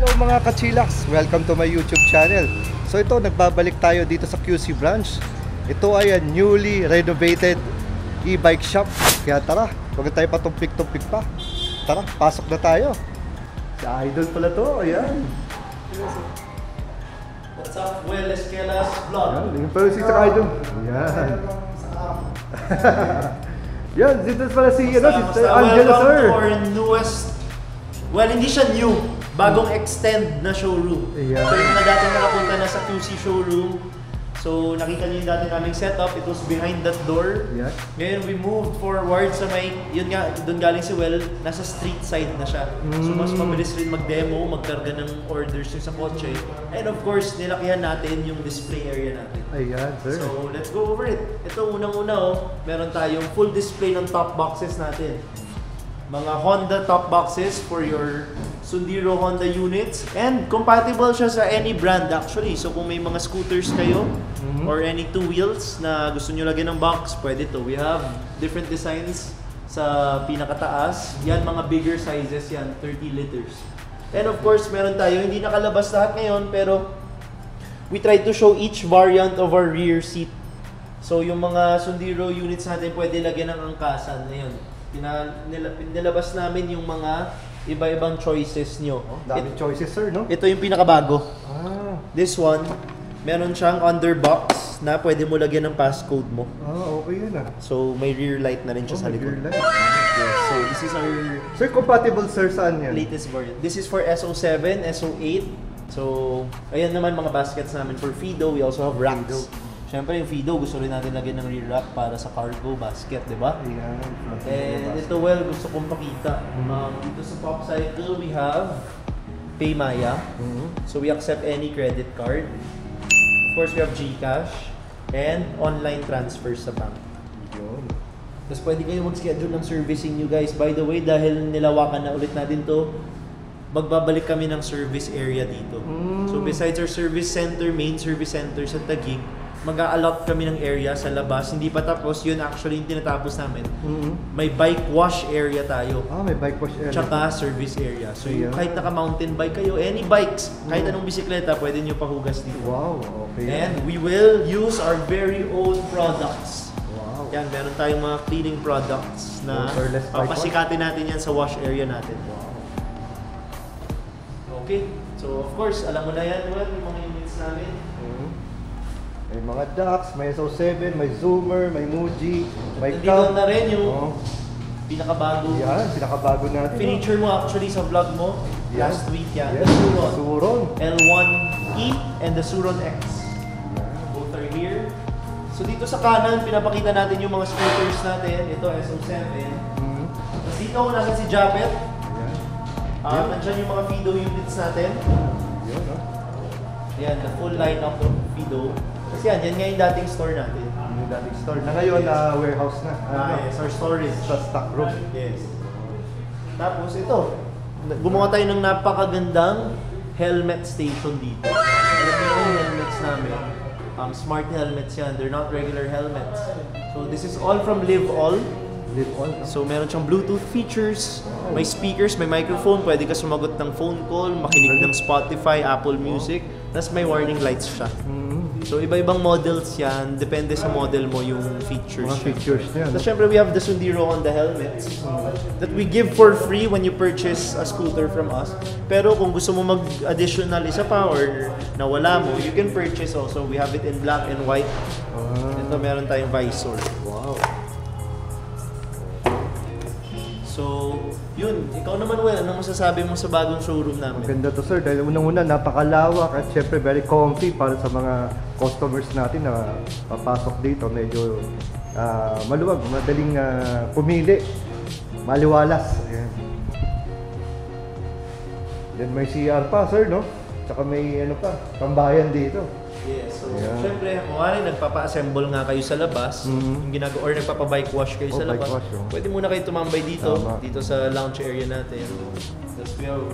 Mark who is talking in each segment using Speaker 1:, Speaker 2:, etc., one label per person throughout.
Speaker 1: Hello mga kachilax! Welcome to my YouTube channel. So ito, nagbabalik tayo dito sa QC branch. Ito ay a newly renovated e-bike shop. Kaya tara, huwag tayo patumpik-tumpik pa. Tara, pasok na tayo. Si Idol pala to, ayan.
Speaker 2: What's up, Will Esquelas Vlog?
Speaker 1: Ayan, pero si Idol. Ayan. Yan, dito pala si Angela, sir.
Speaker 2: Welcome to our newest, well, hindi siya new. Bagong extend na showroom.
Speaker 1: Yeah.
Speaker 2: So yung mga dati nakapunta na sa QC showroom, so nakita niyo yung dati naming setup, it was behind that door.
Speaker 1: Yeah.
Speaker 2: Ngayon we moved forward sa may, yun nga, doon galing si Well, nasa street side na siya. So mas mabilis rin mag-demo, magkarga ng orders yung sa kotse. And of course, nilakihan natin yung display area natin.
Speaker 1: Ayan, sir.
Speaker 2: So let's go over it. Ito unang-una meron tayong full display ng top boxes natin. Mga Honda top boxes for your Sundiro Honda units, and compatible siya sa any brand actually. So kung may mga scooters kayo or any two wheels na gusto nyo lagyan ng box, pwede to. We have different designs sa pinakataas. Yan, mga bigger sizes yan, 30 liters. And of course, meron tayo, hindi nakalabas lahat ngayon, pero we tried to show each variant of our rear seat. So yung mga Sundiro units natin, pwede lagyan ng angkasan na yun. Nilabas namin yung mga iba-ibang choices nyo.
Speaker 1: Oh, daming choices, sir, no?
Speaker 2: Ito yung pinakabago. This one, meron siyang underbox na pwede mo lagyan ng passcode mo.
Speaker 1: Okay yun ah.
Speaker 2: So may rear light na rin siya sa likod.
Speaker 1: Rear light.
Speaker 2: Yes. So this is our
Speaker 1: Sir, compatible, sir, saan yan?
Speaker 2: latest variant. This is for SO7, SO8. So ayan naman mga baskets namin for Fido. We also have racks. Siyempre yung Fido, gusto rin natin lagyan ng rear rack para sa cargo basket, di ba?
Speaker 1: Ayan.
Speaker 2: And ito, well, gusto kong pakita. Dito sa top cycle, we have PayMaya. So we accept any credit card. Of course, we have GCash and online transfers sa bank.
Speaker 1: Yun.
Speaker 2: Tapos pwede kayo mag-schedule ng servicing nyo guys. By the way, dahil nilawakan na ulit natin to, magbabalik kami ng service area dito. So besides our service center, main service center sa Taguig, mag-a-allot kami ng area sa labas. Hindi pa tapos, yun actually yung tinatapos namin. May bike wash area tayo.
Speaker 1: May bike wash area.
Speaker 2: Tsaka service area. So kahit naka-mountain bike kayo, any bikes, kahit anong bisikleta, pwede nyo pahugas dito.
Speaker 1: Wow, okay.
Speaker 2: And we will use our very own products.
Speaker 1: Wow.
Speaker 2: Yan, meron tayong mga cleaning products na
Speaker 1: Waterless bike
Speaker 2: papasikatin natin yan sa wash area natin.
Speaker 1: Wow.
Speaker 2: Okay, so of course, alam mo na yan, well, yung mga units namin.
Speaker 1: May mga Dax, may SO7, may Zoomer, may Muji, may
Speaker 2: Nandito na rin yung pinakabago.
Speaker 1: Yan, pinakabago natin.
Speaker 2: Feature mo actually sa vlog mo last week yan.
Speaker 1: Yes,
Speaker 2: The
Speaker 1: Suron.
Speaker 2: L1E and the Suron X. Both are here. So dito sa kanan, pinapakita natin yung mga scooters natin. Ito, SO7. Tapos dito ako natin si Japet. Nandiyan yung mga Fido units natin.
Speaker 1: Yun,
Speaker 2: Yan, the full lineup of Fido. Kasi yan nga yung dating store natin.
Speaker 1: Yung dating store. Na ngayon, warehouse na.
Speaker 2: Yes, our storage.
Speaker 1: Sa stock room.
Speaker 2: Yes. Tapos ito, gumawa tayo ng napakagandang helmet station dito. Alam niyo yung helmets namin. Smart helmets yan. They're not regular helmets. So this is all from Live All.
Speaker 1: Live All.
Speaker 2: So meron siyang Bluetooth features, may speakers, may microphone, pwede ka sumagot ng phone call, makinig ng Spotify, Apple Music, tapos may warning lights siya. So iba-ibang models yan, depende sa model mo yung features.
Speaker 1: Mga features niya.
Speaker 2: So syempre we have the Sundiro Honda helmets that we give for free when you purchase a scooter from us. Pero kung gusto mo mag-additional isa pa or nawala mo, you can purchase also. We have it in black and white. Ito meron tayong visor.
Speaker 1: Wow.
Speaker 2: So, yun. Ikaw naman, Well, ano masasabi mo sa bagong showroom namin?
Speaker 1: Maganda to, sir. Dahil unang-una, napakalawak at syempre very comfy para sa mga customers natin na papasok dito. Medyo maluwag, madaling pumili. Maliwalas. Ayan. Then may CR pa, sir, no? Tsaka may ano pa, tambayan dito.
Speaker 2: Yes. So, syempre, kung nagpapa-assemble nga kayo sa labas, yung ginagawa, or nagpapa-bike wash kayo sa labas, pwede muna kayo tumambay dito, dito sa lounge area natin. Tapos we have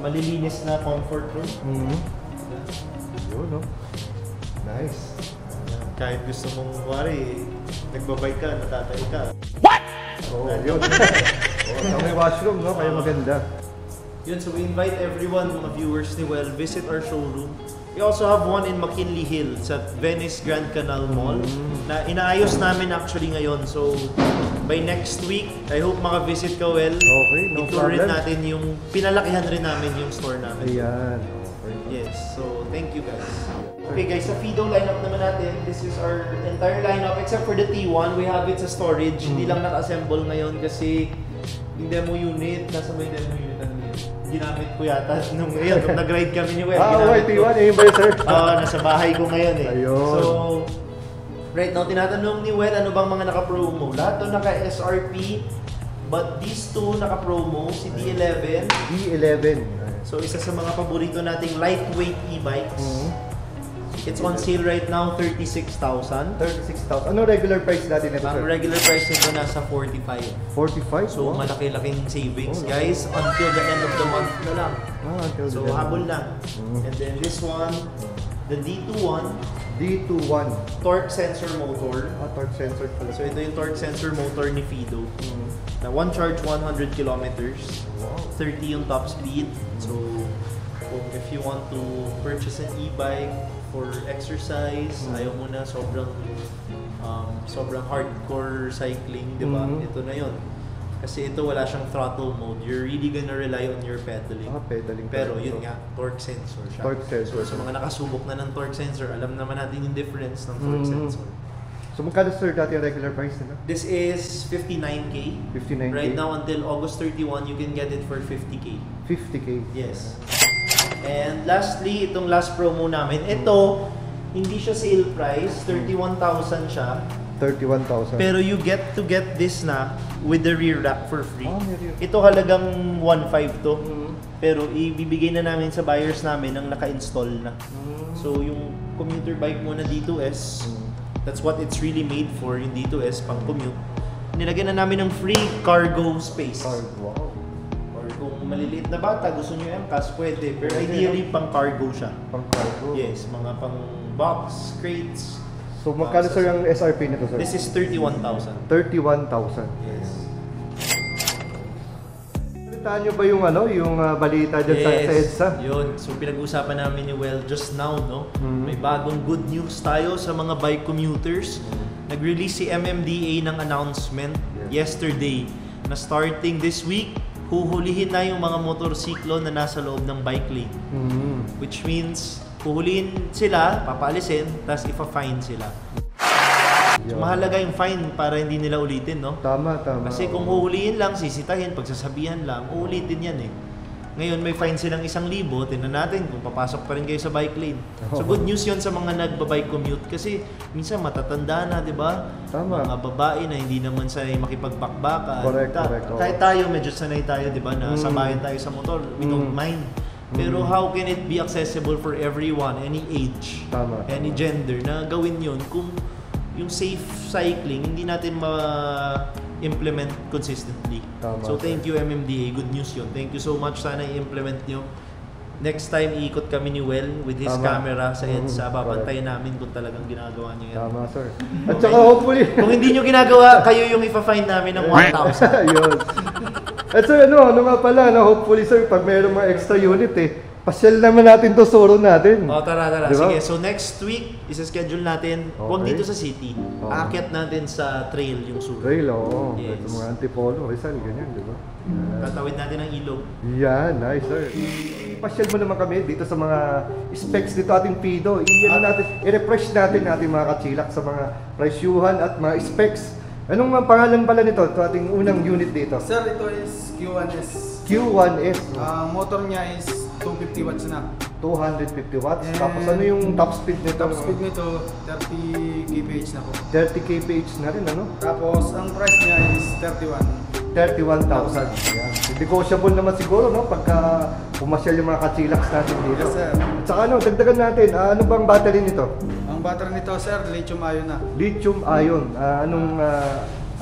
Speaker 2: malilinis na comfort room.
Speaker 1: Yun, no? Nice.
Speaker 2: Kahit gusto mong, nagbabike ka, natatay ka.
Speaker 1: Yun. May washroom, no? Kaya maganda.
Speaker 2: Yun, so we invite everyone, mga viewers ni Well, visit our showroom. We also have one in McKinley Hill sa Venice Grand Canal Mall na inaayos namin actually ngayon. So by next week, I hope maka-visit ka, Well.
Speaker 1: Okay, no
Speaker 2: I-tour rin
Speaker 1: problem.
Speaker 2: natin yung, pinalakihan rin namin yung store namin.
Speaker 1: Ayan. Okay.
Speaker 2: Yes, so thank you guys. Okay guys, sa Fido lineup naman natin, this is our entire lineup except for the T1. We have it sa storage, hindi lang naka-assemble ngayon kasi yung demo unit, nasa may demo unit ano yun? Ginamit ko yata nung nag-ride kami ni Well.
Speaker 1: Okay, T1, eh ba yun, sir?
Speaker 2: Nasa bahay ko ngayon eh.
Speaker 1: Ayun.
Speaker 2: So, right now, tinatanong ni Well, ano bang mga naka-promo? Lahat to naka-SRP, but these two naka-promo, si D11.
Speaker 1: D11.
Speaker 2: So, isa sa mga paborito nating lightweight e-bikes. It's on sale right now, 36,000.
Speaker 1: 36,000. Ano regular price natin ito,
Speaker 2: Ang
Speaker 1: sir?
Speaker 2: regular price nito nasa 45.
Speaker 1: 45?
Speaker 2: So,
Speaker 1: Wow.
Speaker 2: malaki-laking savings,
Speaker 1: Oh,
Speaker 2: guys, until the end of the month na lang.
Speaker 1: Until
Speaker 2: So,
Speaker 1: the end.
Speaker 2: habol lang. And then this one, the D21,
Speaker 1: D21.
Speaker 2: torque sensor motor.
Speaker 1: Torque sensor pala.
Speaker 2: So, ito yung torque sensor motor ni Fido. Na one charge 100 kilometers.
Speaker 1: Wow.
Speaker 2: 30 yung top speed. So, kung if you want to purchase an e-bike for exercise, ayaw mo na sobrang hardcore cycling, di ba? Ito na yon. Kasi ito wala siyang throttle mode. You're really gonna rely on your pedaling.
Speaker 1: Pedaling.
Speaker 2: Pero yun nga, torque sensor siya.
Speaker 1: Torque sensor.
Speaker 2: So, sa mga nakasubok na ng torque sensor, alam naman natin yung difference ng torque sensor.
Speaker 1: So, magkano, sir, dati yung regular price nila?
Speaker 2: This is 59K.
Speaker 1: 59K?
Speaker 2: Right now until August 31, you can get it for 50K.
Speaker 1: 50K.
Speaker 2: Yes. And lastly, itong last promo namin. Ito, hindi siya sale price. 31,000 siya.
Speaker 1: 31,000.
Speaker 2: Pero you get to get this na with the rear rack for free.
Speaker 1: May rear.
Speaker 2: Ito halagang 1.5 to. Pero ibibigay na namin sa buyers namin ang naka-install na. So yung commuter bike mo na D2S, that's what it's really made for, yung D2S pang commute. Nilagyan na namin ng free cargo space.
Speaker 1: Wow.
Speaker 2: Or kung maliliit na bata, gusto nyo MCAS, pwede. Pero ideally, pang cargo siya.
Speaker 1: Pang cargo.
Speaker 2: Yes, mga pang box, crates.
Speaker 1: So, magkano, sir, yung SRP nito, sir?
Speaker 2: This is 31,000.
Speaker 1: 31,000.
Speaker 2: Yes.
Speaker 1: Balitaan nyo ba yung yung balita dyan sa EDSA?
Speaker 2: Yun. So pinag-usapan namin ni Well just now, no? May bagong good news tayo sa mga bike commuters. Nag-release si MMDA ng announcement yesterday na starting this week, huhulihin na yung mga motorsiklo na nasa loob ng bike lane. Which means, huhulihin sila, papaalisin, tapos ipa-fine sila. So, mahalaga yung fine para hindi nila ulitin, no?
Speaker 1: Tama.
Speaker 2: Kasi kung huhulihin lang, sisitahin, pagsasabihan lang, uulitin yan eh. Ngayon may fine silang 1,000, tingnan natin kung papasok pa rin kayo sa bike lane. So good news yon sa mga nagbabike commute kasi minsan matatanda na, di ba?
Speaker 1: Tama.
Speaker 2: Mga babae na hindi naman sanay makipagbakbakan.
Speaker 1: Correct.
Speaker 2: Kahit tayo, medyo sanay tayo, di ba, na sabayan tayo sa motor, we don't mind. Pero how can it be accessible for everyone, any age,
Speaker 1: Tama.
Speaker 2: any gender, na gawin yon kung yung safe cycling, hindi natin ma-implement consistently.
Speaker 1: Tama.
Speaker 2: So thank you MMDA, good news yun. Thank you so much, sana i-implement nyo. Next time, iikot kami ni Well with his
Speaker 1: Tama.
Speaker 2: camera sa EDSA, babantayan namin kung talagang ginagawa niya yan.
Speaker 1: Tama, sir. At saka hopefully...
Speaker 2: Kung hindi nyo ginagawa, kayo yung ipa-fine namin ng 1,000.
Speaker 1: Yun. At sir, ano nga pala, hopefully, sir, pag mayroong mga extra unit pasyal naman natin to suro natin.
Speaker 2: Tara.
Speaker 1: Diba?
Speaker 2: Sige, so next week, isa-schedule natin, huwag dito sa city. Aakyat natin sa trail yung suro.
Speaker 1: Trail, oo.
Speaker 2: Yes.
Speaker 1: Mga Antipolo, Rizal, ganyan, di ba?
Speaker 2: Tatawid natin ang ilog.
Speaker 1: Yan, nice, sir. Pasyal mo naman kami dito sa mga specs dito ating Fido. I-refresh natin mga kachilak sa mga presyuhan at mga specs. Anong pangalan pala nito, ito ating unang unit dito?
Speaker 3: Sir, ito is Q1S.
Speaker 1: Q1S.
Speaker 3: Motor niya is 250 watts na.
Speaker 1: 250 watts.
Speaker 3: And
Speaker 1: Tapos ano yung top speed nito?
Speaker 3: Top speed nito, 30 kph na po.
Speaker 1: 30 kph na rin, ano?
Speaker 3: Tapos, ang price niya is
Speaker 1: 31,000. Yan. Negotiable naman siguro, no? Pagka pumasyal yung mga kachilaks natin dito.
Speaker 3: Yes, sir.
Speaker 1: At saka ano, dagdagan natin, ano bang battery nito?
Speaker 3: Ang battery nito, sir, lithium ion na.
Speaker 1: Lithium ion.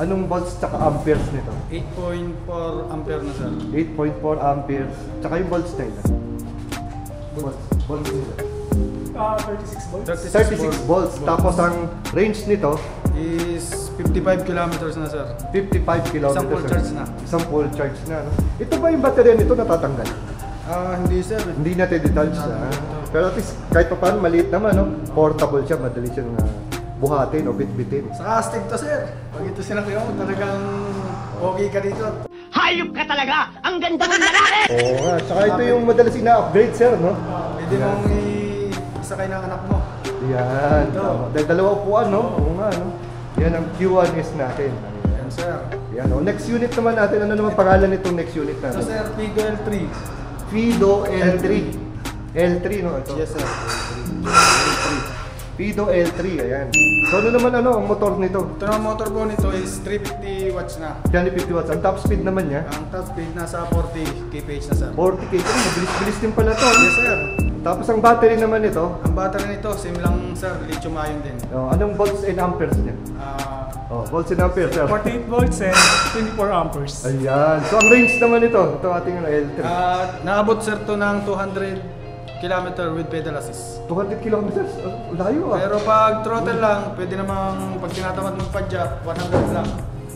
Speaker 1: Anong volts tsaka amperes nito?
Speaker 3: 8.4 ampere na, sir.
Speaker 1: 8.4 amperes. Tsaka yung volts na ito. Volts nito.
Speaker 4: 36 volts.
Speaker 1: 36 volts. Tapos ang range nito,
Speaker 3: Is 55 kilometers na, sir.
Speaker 1: 55 kilometers.
Speaker 3: Isang full charge na.
Speaker 1: Isang full charge na. No? Ito ba yung baterya nito natatanggal?
Speaker 3: Hindi sir.
Speaker 1: Hindi natin detach. Pero at least kahit pa paano maliit naman, no? Portable siya, madali siyang buhatin o bitbitin.
Speaker 3: Sa astig to sir. Pag ito sinakyan mo, talagang okay ka dito.
Speaker 5: Hayop ka talaga! Ang ganda mong lalaki!
Speaker 1: Oo nga, tsaka ito yung madalas ina-upgrade sir, no?
Speaker 3: Pwede mong isakay ng anak mo.
Speaker 1: Yan, tama. Dahil dalawa upuan, no? Oo nga, no? Yan ang Q1S natin.
Speaker 3: Yan sir.
Speaker 1: Yan, oh. Next unit naman natin, ano naman pangalan nitong next unit
Speaker 3: Ito
Speaker 1: natin?
Speaker 3: sir, Figo L3.
Speaker 1: Fido L3. L3, no? Ito.
Speaker 3: Yes sir.
Speaker 1: Fido L3, ayan. So ano naman ang motor nito?
Speaker 3: Ito na motor po nito is 350 watts na.
Speaker 1: 350 watts. Ang top speed naman niya,
Speaker 3: Ang top speed nasa 40 kph na sir.
Speaker 1: 40 km. Mabilis-bilis din pala to.
Speaker 3: Yes sir.
Speaker 1: Tapos ang battery naman nito,
Speaker 3: Ang battery nito, same lang sir, lithium ion din.
Speaker 1: anong volts and amperes niya? Volts and amperes, sir.
Speaker 4: 48 volts and 24 amperes.
Speaker 1: Ayan. So ang range naman ito, ito ating L3.
Speaker 3: Naabot sir to ng 200 km with pedal assist.
Speaker 1: 200 kilometers? Layo ah.
Speaker 3: Pero pag throttle lang, pwede namang pag tinatamad magpadya, 100 lang.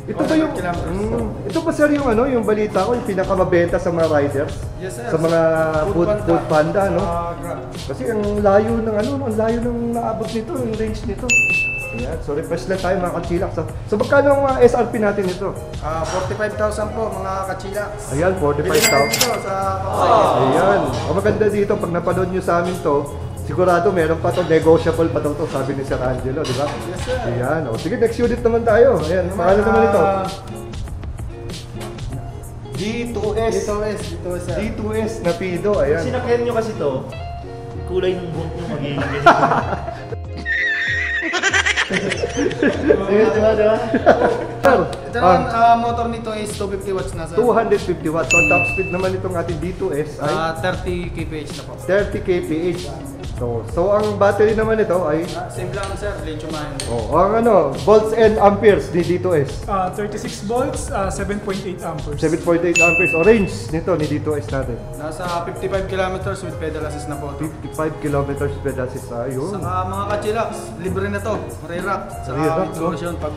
Speaker 1: Ito ba yung
Speaker 3: 100 kilometers.
Speaker 1: ito ba sir yung yung balita ko, yung pinakamabenta sa mga riders?
Speaker 3: Yes sir.
Speaker 1: Sa mga food panda, no?
Speaker 3: Grab.
Speaker 1: Kasi ang layo ng ang layo ng naabot nito, yung range nito. Ayan, so refresh lang tayo mga kachilak. So magkano ang mga SRP natin ito?
Speaker 3: 45,000 po mga kachilaks.
Speaker 1: Ayan,
Speaker 3: Bili na kayo
Speaker 1: 45,000.
Speaker 3: dito sa Pampanga.
Speaker 1: Ayan. Ang maganda dito, pag napanood nyo sa amin to, sigurado meron pa to, negotiable pa to, sabi ni Sir Angelo, di ba?
Speaker 3: Yes sir.
Speaker 1: Ayan. O, sige, next unit naman tayo. Ayan, pangalan naman ito. D2S.
Speaker 3: D2S sir.
Speaker 1: D2S na Fido,
Speaker 2: Pag
Speaker 1: ayan.
Speaker 2: sinakyan nyo kasi to, kulay ng buhok nyo magiging ganito. Diba?
Speaker 1: Sir,
Speaker 3: Ito naman, motor nito is 250 watts na sir.
Speaker 1: 250 watts. So, ang top speed naman itong ating D2S ay
Speaker 3: 30 kph na po.
Speaker 1: 30 kph. So ang battery naman ito ay
Speaker 3: Same lang sir, lithium ion din.
Speaker 1: ang volts and amperes ni D2S.
Speaker 4: 36 volts, 7.8 amperes.
Speaker 1: 7.8 amperes. O range nito ni D2S natin.
Speaker 3: Nasa 55 kilometers with pedal assist na po ito.
Speaker 1: 55 kilometers per assist. Ayun.
Speaker 3: Saka mga kachilaks, libre na to. Re-rack. Saka
Speaker 1: Re-rack,
Speaker 3: with solution pag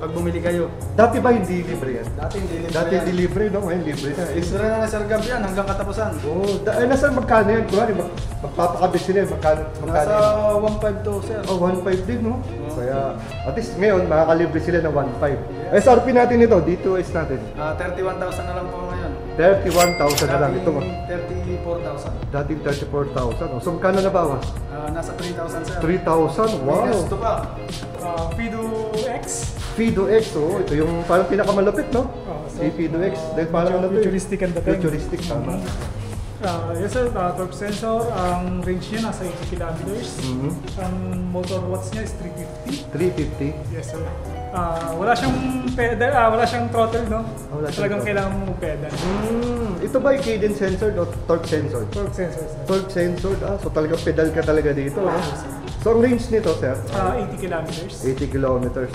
Speaker 3: bumili kayo.
Speaker 1: Dati ba hindi libre yan?
Speaker 3: Dati hindi libre
Speaker 1: Dati
Speaker 3: yan.
Speaker 1: hindi libre, no? Ngayon libre na.
Speaker 3: Libre na Sir Gab yan hanggang katapusan.
Speaker 1: Nasa magkano yan? Kunwari, magpapakabit sila yan. Magkano
Speaker 3: Nasa
Speaker 1: yan?
Speaker 3: 1.5 to sir.
Speaker 1: 1.5 din, no? Kaya, at least ngayon, makakalibre sila ng 1.5. SRP natin ito, D2S natin.
Speaker 3: 31,000 na lang po ngayon.
Speaker 1: 31,000 na lang. Ito,
Speaker 3: Dating 34,000.
Speaker 1: dating 34,000. So, magkano na bawas?
Speaker 3: Nasa 3,000 sir.
Speaker 1: 3,000? Wow!
Speaker 3: Minus to pa.
Speaker 4: Fido X.
Speaker 1: Fido X, ito yung parang pinakamalapit, no?
Speaker 4: So,
Speaker 1: Si Fido X. Dahil parang ano to,
Speaker 4: futuristic ang dating.
Speaker 1: Futuristic, tama.
Speaker 4: Yes sir, torque sensor, ang range niya nasa 80 kilometers. Ang motor watts niya is 350.
Speaker 1: 350.
Speaker 4: Yes sir. Wala siyang pedal, wala siyang throttle, no?
Speaker 1: Wala siyang
Speaker 4: Talagang
Speaker 1: throttle.
Speaker 4: kailangan mo pedal.
Speaker 1: Ito ba yung cadence sensor o torque sensor?
Speaker 4: Torque sensor sir.
Speaker 1: Torque sensor, so talagang pedal ka talaga dito. No? So ang range nito, sir?
Speaker 4: 80 kilometers.
Speaker 1: 80 kilometers.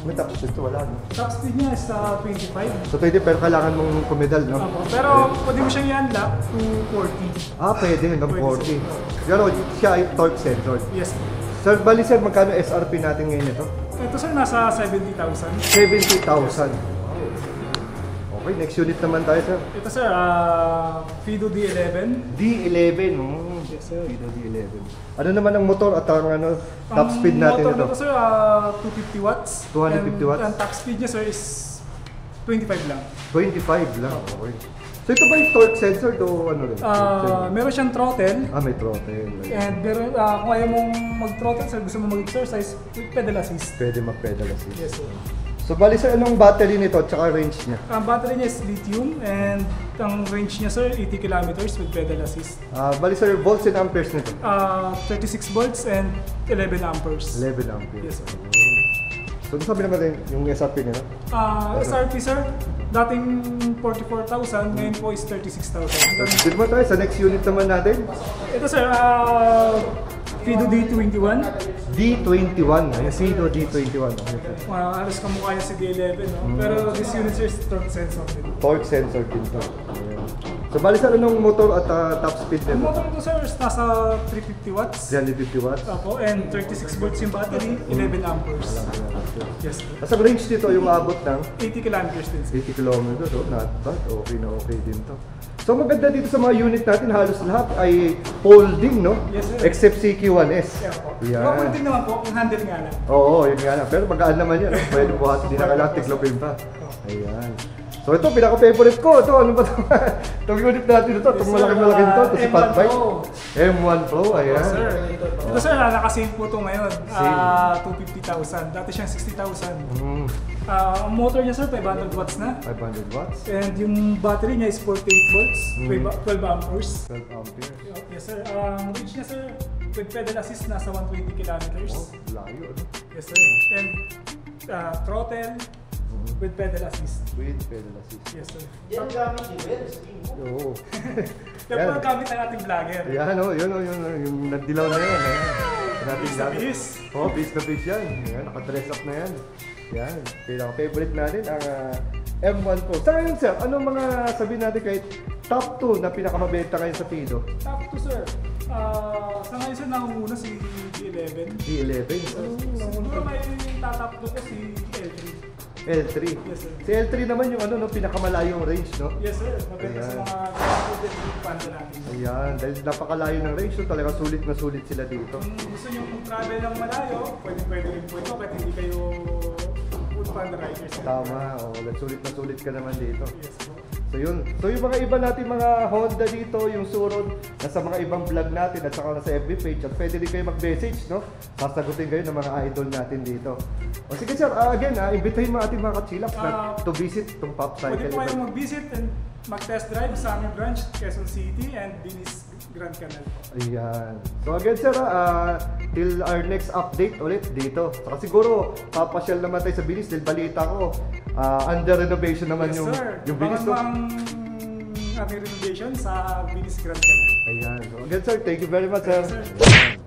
Speaker 1: May top speed to, wala, no?
Speaker 4: Top speed niya is 25.
Speaker 1: So pwede, pero kailangan mong pumedal, no?
Speaker 4: Pero pwede mo siyang i-unlock to 40.
Speaker 1: Pwede, hanggang 40. Pero siya ay torque sensor.
Speaker 4: Yes sir.
Speaker 1: Sir, bali sir, magkano SRP natin ngayon ito?
Speaker 4: Ito sir, nasa 70,000.
Speaker 1: 70,000. Okay, next unit naman tayo, sir.
Speaker 4: Ito sir, Fido D11.
Speaker 1: D11.
Speaker 4: Yes sir.
Speaker 1: Fido D11. Ano naman ang motor at ang top speed natin
Speaker 4: motor
Speaker 1: ito?
Speaker 4: nito sir, 250 watts.
Speaker 1: 250 watts.
Speaker 4: And top speed niya sir is 25 lang.
Speaker 1: 25 lang. Okay. So ito ba yung torque sensor o ano rin?
Speaker 4: Meron siyang throttle.
Speaker 1: May throttle. Right.
Speaker 4: And meron, kung ayaw mong mag-throttle sir, gusto mo mag-exercise, pedal assist.
Speaker 1: Pwede mag-pedal assist.
Speaker 4: Yes sir.
Speaker 1: So bali sir, anong battery nito at saka range niya?
Speaker 4: Ang battery niya is lithium and ang range niya sir, 80 kilometers with pedal assist.
Speaker 1: Bali sir, volts and amperes nito?
Speaker 4: 36 volts and 11 amperes.
Speaker 1: 11 amperes.
Speaker 4: Yes sir.
Speaker 1: So sabi naman rin yung SRP nito?
Speaker 4: SRP sir, dating 44,000, ngayon po is 36,000.
Speaker 1: Dito naman tayo sa next unit naman natin.
Speaker 4: Ito sir, Fido D21.
Speaker 1: D21. Ayan, Fido D21.
Speaker 4: Halos kamukha niya si D11, no? Pero this unit sir is torque sensor din.
Speaker 1: Torque sensor din to. Ayan. So bali sir, anong motor at top speed
Speaker 4: Ang
Speaker 1: nito?
Speaker 4: motor nito sir is nasa 350 watts.
Speaker 1: 350 watts?
Speaker 4: Opo, and 36 volts yung battery, 11 amperes. Yes sir.
Speaker 1: As ang range nito, yung abot ng
Speaker 4: 80 kilometers din sir.
Speaker 1: 80 kilometers, oh, not bad. Okay na okay din to. So maganda dito sa mga unit natin, halos lahat ay folding, no?
Speaker 4: Yes, sir.
Speaker 1: Except CQ1S.
Speaker 4: Yeah po.
Speaker 1: Yan.
Speaker 4: Yung pwede naman po, yung handle nga lang.
Speaker 1: Oo, yun nga lang. Pero magaan naman yan. No? Pwede buhat, hindi na kailangan tiglopin pa. Ayan. So ito, pinaka-favorite ko. Ito, ano ba ito? Itong unit natin ito. Itong
Speaker 4: Yes, sir.
Speaker 1: malaki-malaki ito. Ito si
Speaker 4: M1
Speaker 1: Fat Bike.
Speaker 4: Pro.
Speaker 1: M1 Pro, ayan.
Speaker 4: Sir, ito sir, nakasave po ito ngayon.
Speaker 1: Save.
Speaker 4: 250,000. Dati siyang 60,000.
Speaker 1: Mm,
Speaker 4: Ang motor niya sir, 500 watts na.
Speaker 1: 500 watts.
Speaker 4: And yung battery niya is 48 volts, 12 amperes.
Speaker 1: 12 amperes.
Speaker 4: Yes sir, ang range niya sir, with pedal assist nasa 120 kilometers.
Speaker 1: Oh, layo, no?
Speaker 4: Yes sir. And throttle with pedal assist.
Speaker 1: With pedal assist.
Speaker 4: Yes sir.
Speaker 2: Yan gamit ni Ben, sabihin mo.
Speaker 1: Oo.
Speaker 4: Yan po ang gamit ng ating vlogger.
Speaker 1: Ayan, oh, yun, oh, yun, oh, yung nagdilaw na yan. Ayan. Natin
Speaker 4: Bis na
Speaker 1: gamit.
Speaker 4: bis.
Speaker 1: Oh, bis na bis yan. Ayan, naka-dress up na yan. Yan, pinaka-favorite natin ang M1 Pro. Sa ngayon sir, anong mga sabihin natin kahit top 2 na pinakamabenta ngayon sa Fido?
Speaker 4: Top 2 sir. Sa ngayon sir, nangunguna si D11.
Speaker 1: D11.
Speaker 4: Siguro may tatap 2 ko si L3.
Speaker 1: L3.
Speaker 4: Yes sir.
Speaker 1: Si L3 naman yung ano, no, pinakamalayong range, no?
Speaker 4: Yes sir, maganda sa
Speaker 1: Ayan.
Speaker 4: mga student panda natin.
Speaker 1: Ayan, dahil napakalayo ng range, so talaga sulit na sulit sila dito.
Speaker 4: Kung gusto nyo travel ng malayo, pwede rin po ito kahit hindi kayo food panda riders.
Speaker 1: Tama, oh, sulit na sulit ka naman dito.
Speaker 4: Yes po.
Speaker 1: So yun. So yung mga iba natin mga Honda dito, yung Suron, nasa mga ibang vlog natin at saka nasa FB page. At pwede din kayo mag-message, no? Sasagutin kayo ng mga idol natin dito. O sige sir, again, imbitahin mo ating mga kachilak na to visit itong Pop
Speaker 4: Pwede
Speaker 1: Cycle.
Speaker 4: po kayong mag-visit and mag-test drive sa aming branch, Quezon City and Binis Grand Canal po.
Speaker 1: Ayan. So again sir, till our next update ulit dito. Saka siguro, papasyal naman tayo sa Binis dahil balita ko, under renovation naman
Speaker 4: Yes
Speaker 1: yung,
Speaker 4: sir,
Speaker 1: yung Binis. No?
Speaker 4: ang aming renovation sa Binis Grand Canal.
Speaker 1: Ayan. So again sir, thank you very much sir.
Speaker 4: Yes, sir.
Speaker 1: Ayan.